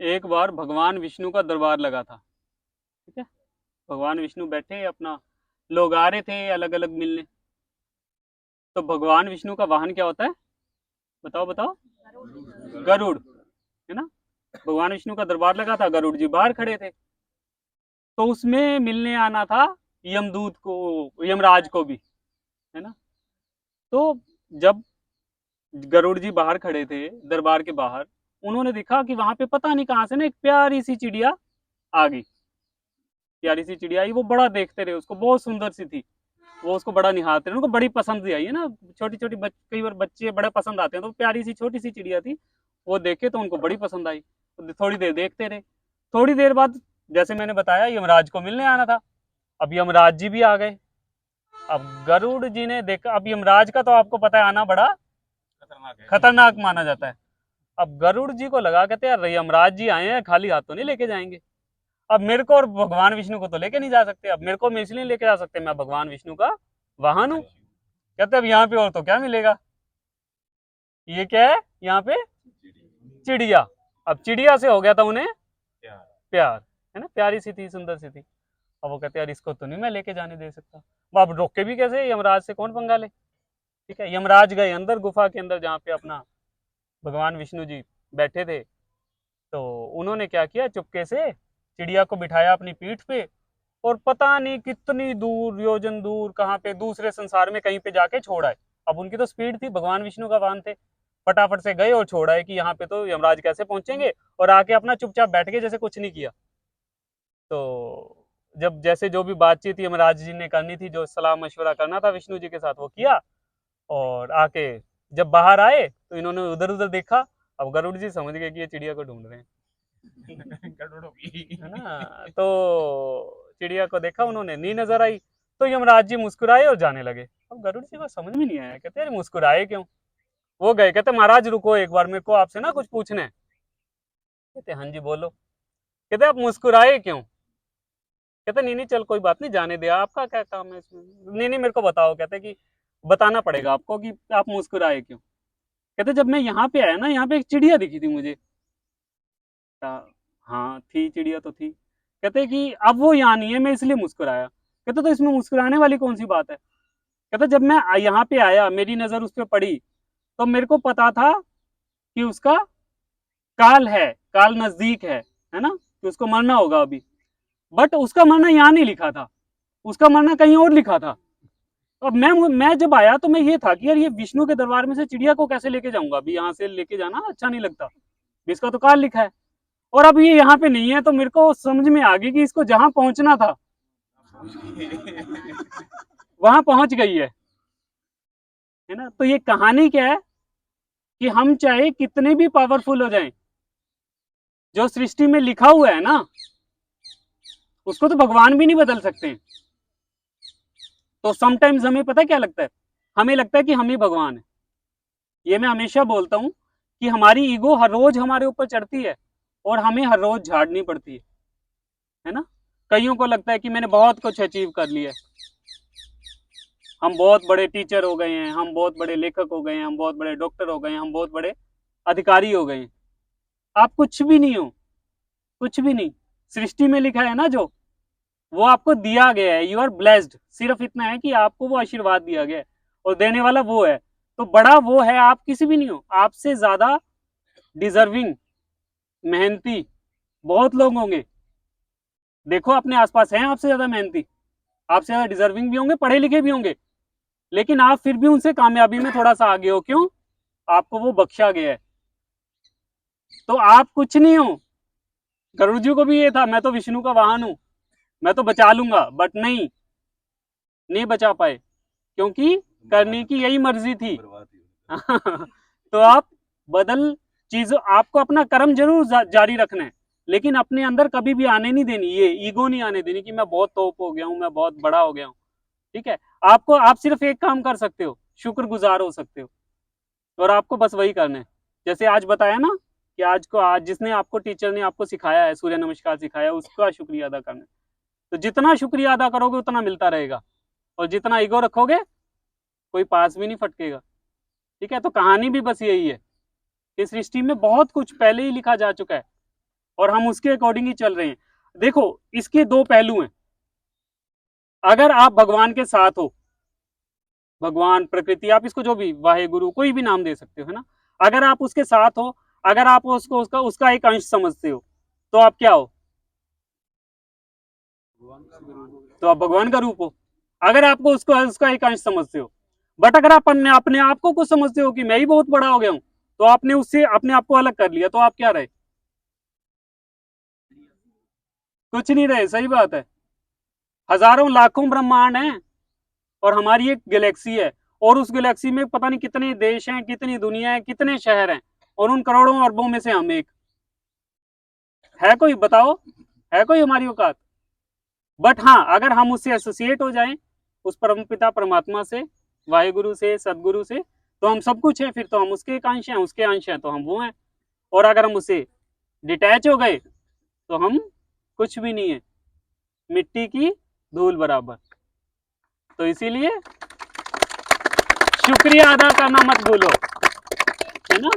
एक बार भगवान विष्णु का दरबार लगा था। ठीक है। भगवान विष्णु बैठे अपना, लोग आ रहे थे अलग अलग मिलने। तो भगवान विष्णु का वाहन क्या होता है? बताओ बताओ। गरुड़, है ना। भगवान विष्णु का दरबार लगा था, गरुड़ जी बाहर खड़े थे। तो उसमें मिलने आना था यमदूत को, यमराज को भी, है ना। तो जब गरुड़ जी बाहर खड़े थे दरबार के बाहर, उन्होंने देखा कि वहां पे पता नहीं कहां से ना एक प्यारी सी चिड़िया आ गई। प्यारी सी चिड़िया आई, वो बड़ा देखते रहे उसको, बहुत सुंदर सी थी। वो उसको बड़ा निहारते रहे, उनको बड़ी पसंद भी आई, है ना। छोटी छोटी कई बार बच्चे बड़े पसंद आते हैं, तो प्यारी सी छोटी सी चिड़िया थी। वो देखे तो उनको बड़ी पसंद आई, तो थोड़ी देर देखते रहे। थोड़ी देर बाद, जैसे मैंने बताया, यमराज को मिलने आना था। अब यमराज जी भी आ गए। अब गरुड़ जी ने देखा, अब यमराज का तो आपको पता है आना बड़ा खतरनाक माना जाता है। अब गरुड़ जी को लगा, कहते यार यमराज जी आए हैं, खाली हाथ तो नहीं लेके जाएंगे। अब मेरे को और भगवान विष्णु को तो लेके नहीं जा सकते, अब मेरे को मैं इसलिए लेके जा सकते, मैं भगवान विष्णु का वाहन हूँ। कहते अब यहाँ पे और तो क्या मिलेगा, ये क्या है यहाँ पे? चिड़िया। अब चिड़िया से हो गया था उन्हें प्यार, है ना। प्यारी सी थी, सुंदर सी थी। अब वो कहते यार इसको तो नहीं मैं लेके जाने दे सकता। वो अब रोक के भी कैसे, यमराज से कौन पंगा ले। ठीक है, यमराज गए अंदर गुफा के अंदर, जहाँ पे अपना भगवान विष्णु जी बैठे थे। तो उन्होंने क्या किया, चुपके से चिड़िया को बिठाया अपनी पीठ पे, और पता नहीं कितनी दूर, योजन दूर, कहाँ पे दूसरे संसार में कहीं पे जाके छोड़ा है। अब उनकी तो स्पीड थी, भगवान विष्णु का वाहन थे, फटाफट से गए और छोड़ा है कि यहाँ पे तो यमराज कैसे पहुंचेंगे। और आके अपना चुपचाप बैठ के जैसे कुछ नहीं किया। तो जब जैसे जो भी बातचीत यमराज जी ने करनी थी, जो सलाह मशवरा करना था विष्णु जी के साथ, वो किया। और आके जब बाहर आए तो इन्होंने उधर उधर देखा। अब गरुड़ जी समझ गए कि ये चिड़िया को ढूंढ रहे हैं, है ना। तो चिड़िया को देखा उन्होंने, नहीं नजर आई। तो यमराज जी मुस्कुराए और जाने लगे। अब गरुड़ जी को समझ में नहीं आया, कहते यार मुस्कुराए क्यों। वो गए, कहते महाराज रुको एक बार, मेरे को आपसे ना कुछ पूछना है। कहते हाँ जी बोलो। कहते आप मुस्कुराए क्यों। कहते नहीं नहीं चल कोई बात नहीं, जाने दे, आपका क्या काम है इसमें, नहीं नहीं मेरे को बताओ। कहते कि बताना पड़ेगा आपको कि आप मुस्कुराए क्यों। कहते जब मैं यहाँ पे आया ना, यहाँ पे एक चिड़िया दिखी थी मुझे। हाँ थी, चिड़िया तो थी। कहते कि अब वो यहाँ नहीं है, मैं इसलिए मुस्कुराया। कहते तो इसमें मुस्कुराने वाली कौन सी बात है। कहते जब मैं यहाँ पे आया, मेरी नजर उस पर पड़ी, तो मेरे को पता था कि उसका काल है, काल नजदीक है ना, कि उसको मरना होगा अभी। बट उसका मरना यहाँ नहीं लिखा था, उसका मरना कहीं और लिखा था। अब मैं जब आया तो मैं ये था कि यार ये विष्णु के दरबार में से चिड़िया को कैसे लेके जाऊंगा, अभी यहाँ से लेके जाना अच्छा नहीं लगता, इसका तो काल लिखा है। और अब ये यहाँ पे नहीं है, तो मेरे को समझ में आ गई कि इसको जहां पहुंचना था वहां पहुंच गई है ना। तो ये कहानी क्या है, कि हम चाहे कितने भी पावरफुल हो जाएं, जो सृष्टि में लिखा हुआ है ना, उसको तो भगवान भी नहीं बदल सकते। तो समटाइम्स हमें पता क्या लगता है, हमें लगता है कि हम ही भगवान है। ये मैं हमेशा बोलता हूँ कि हमारी ईगो हर रोज हमारे ऊपर चढ़ती है, और हमें हर रोज झाड़नी पड़ती है ना। कईयों को लगता है कि मैंने बहुत कुछ अचीव कर लिया है, हम बहुत बड़े टीचर हो गए हैं, हम बहुत बड़े लेखक हो गए हैं, हम बहुत बड़े डॉक्टर हो गए हैं, हम बहुत बड़े अधिकारी हो गए हैं। आप कुछ भी नहीं हो, कुछ भी नहीं। सृष्टि में लिखा है ना जो, वो आपको दिया गया है, यू आर ब्लेस्ड, सिर्फ इतना है कि आपको वो आशीर्वाद दिया गया है, और देने वाला वो है। तो बड़ा वो है, आप किसी भी नहीं हो। आपसे ज्यादा डिजर्विंग, मेहनती बहुत लोग होंगे। देखो अपने आसपास हैं आपसे ज्यादा मेहनती, आपसे ज्यादा डिजर्विंग भी होंगे, पढ़े लिखे भी होंगे। लेकिन आप फिर भी उनसे कामयाबी में थोड़ा सा आगे हो, क्यों? आपको वो बख्शा गया है। तो आप कुछ नहीं हो। गरुड़ जी को भी ये था, मैं तो विष्णु का वाहन हूं, मैं तो बचा लूंगा, बट नहीं, नहीं बचा पाए, क्योंकि करने की यही मर्जी थी। तो आप बदल चीजों, आपको अपना कर्म जरूर जारी रखना है, लेकिन अपने अंदर कभी भी आने नहीं देनी, ये ईगो नहीं आने देनी कि मैं बहुत तोप हो गया हूं, मैं बहुत बड़ा हो गया हूं। ठीक है। आपको, आप सिर्फ एक काम कर सकते हो, शुक्रगुजार हो सकते हो, और आपको बस वही करना है। जैसे आज बताया ना, कि आज जिसने आपको, टीचर ने आपको सिखाया है, सूर्य नमस्कार सिखाया, उसका शुक्रिया अदा करना है। तो जितना शुक्रिया अदा करोगे उतना मिलता रहेगा, और जितना ईगो रखोगे कोई पास भी नहीं फटकेगा। ठीक है। तो कहानी भी बस यही है कि सृष्टि में बहुत कुछ पहले ही लिखा जा चुका है, और हम उसके अकॉर्डिंग ही चल रहे हैं। देखो इसके दो पहलू हैं। अगर आप भगवान के साथ हो, भगवान, प्रकृति, आप इसको जो भी, वाहे गुरु, कोई भी नाम दे सकते हो, है ना। अगर आप उसके साथ हो, अगर आप उसको उसका एक अंश समझते हो, तो आप क्या हो? तो आप भगवान का रूप हो। अगर आपको उसको उसका एक अंश समझते हो, बट अगर आप अपने आप को कुछ समझते हो कि मैं ही बहुत बड़ा हो गया हूं, तो आपने उससे अपने आप को अलग कर लिया, तो आप क्या रहे? कुछ नहीं रहे। सही बात है। हजारों लाखों ब्रह्मांड हैं और हमारी एक गैलेक्सी है, और उस गैलेक्सी में पता नहीं कितने देश हैं, कितनी दुनिया है, कितने शहर हैं, और उन करोड़ों अरबों में से हम एक। है कोई? बताओ, है कोई हमारी औकात? बट हाँ, अगर हम उससे एसोसिएट हो जाएं, उस परम पिता परमात्मा से, वाहिगुरु से, सदगुरु से, तो हम सब कुछ है। फिर तो हम उसके एक अंश हैं, उसके अंश हैं तो हम वो हैं। और अगर हम उससे डिटैच हो गए, तो हम कुछ भी नहीं है, मिट्टी की धूल बराबर। तो इसीलिए शुक्रिया अदा करना मत भूलो, है ना।